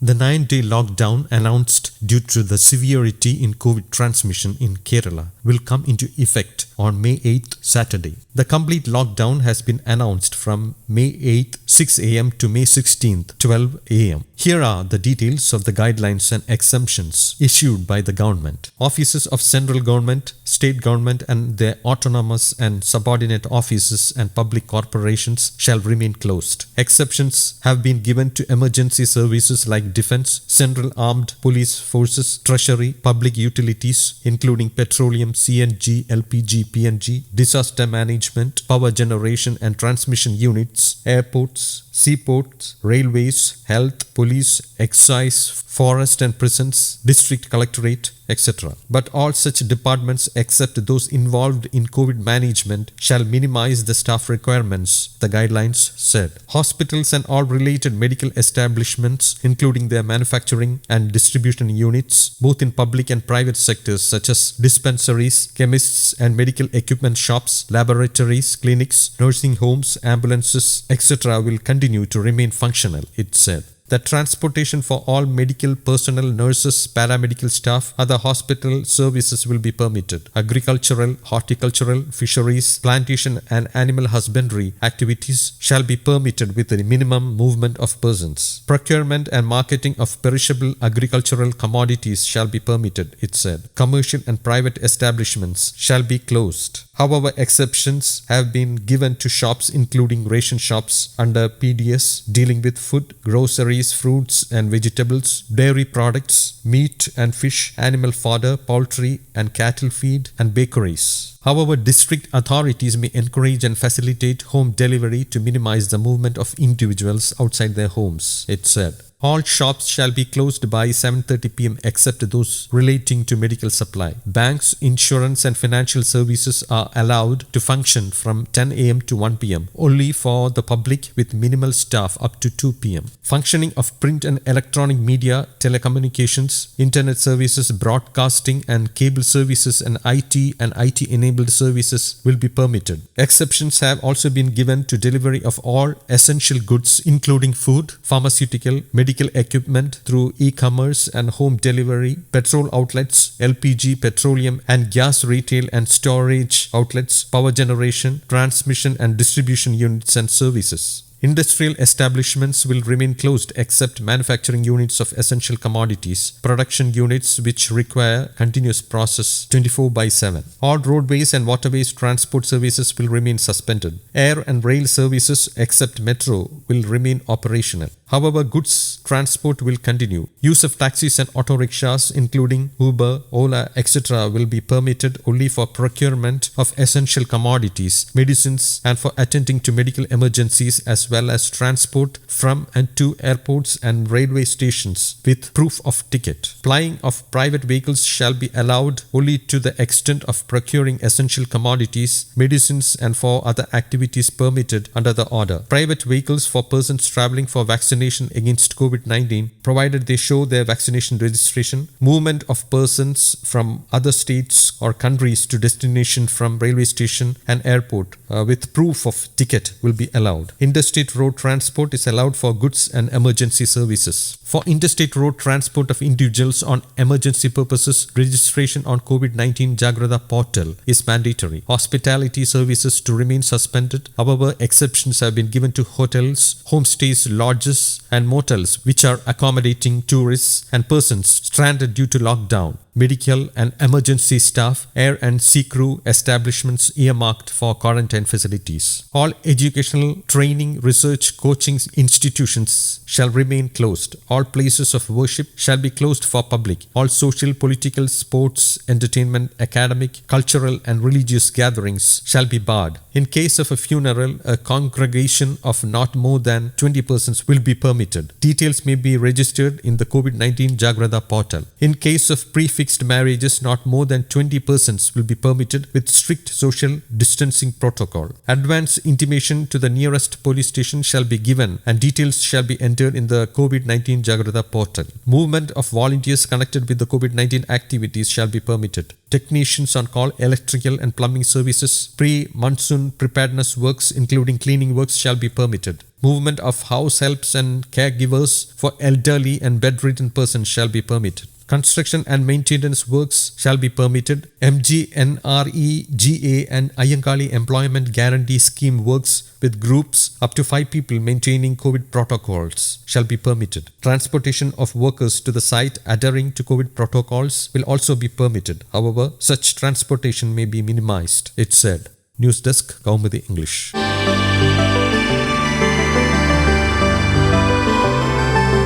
The 9-day lockdown announced due to the severity in COVID transmission in Kerala will come into effect on May 8th, Saturday. The complete lockdown has been announced from May 8th, 6 am to May 16th, 12 am. Here are the details of the guidelines and exemptions issued by the government. Offices of central government, state government and their autonomous and subordinate offices and public corporations shall remain closed. Exceptions have been given to emergency services like defense, central armed police forces, treasury, public utilities including petroleum, CNG, LPG, PNG, disaster management, power generation and transmission units, airports, seaports, railways, health, police, excise, forest and prisons, district collectorate, etc. But all such departments except those involved in COVID management shall minimize the staff requirements, the guidelines said. Hospitals and all related medical establishments, including their manufacturing and distribution units, both in public and private sectors such as dispensaries, chemists and medical equipment shops, laboratories, clinics, nursing homes, ambulances, etc. will continue to remain functional, it said. The transportation for all medical personnel, nurses, paramedical staff, other hospital services will be permitted. Agricultural, horticultural, fisheries, plantation and animal husbandry activities shall be permitted with a minimum movement of persons. Procurement and marketing of perishable agricultural commodities shall be permitted, it said. Commercial and private establishments shall be closed. However, exceptions have been given to shops including ration shops under PDS dealing with food, groceries, fruits and vegetables, dairy products, meat and fish, animal fodder, poultry and cattle feed and bakeries. However, district authorities may encourage and facilitate home delivery to minimize the movement of individuals outside their homes, it said. All shops shall be closed by 7:30 pm except those relating to medical supply. Banks, insurance and financial services are allowed to function from 10 am to 1 pm, only for the public with minimal staff up to 2 pm. Functioning of print and electronic media, telecommunications, internet services, broadcasting and cable services and IT-enabled services will be permitted. Exceptions have also been given to delivery of all essential goods including food, pharmaceutical, medical equipment through e-commerce and home delivery, petrol outlets, LPG, petroleum and gas retail and storage outlets, power generation, transmission and distribution units and services. Industrial establishments will remain closed except manufacturing units of essential commodities, production units which require continuous process 24/7. All roadways and waterways transport services will remain suspended. Air and rail services except metro will remain operational. However, goods transport will continue. Use of taxis and auto rickshaws including Uber, Ola, etc. will be permitted only for procurement of essential commodities, medicines and for attending to medical emergencies as well as transport from and to airports and railway stations with proof of ticket. Flying of private vehicles shall be allowed only to the extent of procuring essential commodities, medicines and for other activities permitted under the order. Private vehicles for persons travelling for vaccination against COVID-19, provided they show their vaccination registration. Movement of persons from other states or countries to destination from railway station and airport with proof of ticket will be allowed. Interstate road transport is allowed for goods and emergency services. For interstate road transport of individuals on emergency purposes, registration on COVID-19 Jagrata portal is mandatory. Hospitality services to remain suspended. However, exceptions have been given to hotels, homestays, lodges and motels which are accommodating tourists and persons stranded due to lockdown. Medical and emergency staff, air and sea crew establishments earmarked for quarantine facilities. All educational, training, research, coaching institutions shall remain closed. All places of worship shall be closed for public. All social, political, sports, entertainment, academic, cultural and religious gatherings shall be barred. In case of a funeral, a congregation of not more than 20 persons will be permitted. Details may be registered in the COVID-19 Jagrata portal. In case of prefix marriages, not more than 20 persons will be permitted with strict social distancing protocol. Advance intimation to the nearest police station shall be given and details shall be entered in the COVID-19 Jagrata portal. Movement of volunteers connected with the COVID-19 activities shall be permitted. Technicians on call, electrical and plumbing services, pre-monsoon preparedness works including cleaning works shall be permitted. Movement of house helps and caregivers for elderly and bedridden persons shall be permitted. Construction and maintenance works shall be permitted. MGNREGA and Ayangali Employment Guarantee Scheme works with groups up to 5 people maintaining COVID protocols shall be permitted. Transportation of workers to the site adhering to COVID protocols will also be permitted. However, such transportation may be minimized, it said. News Desk, Kaumudy English.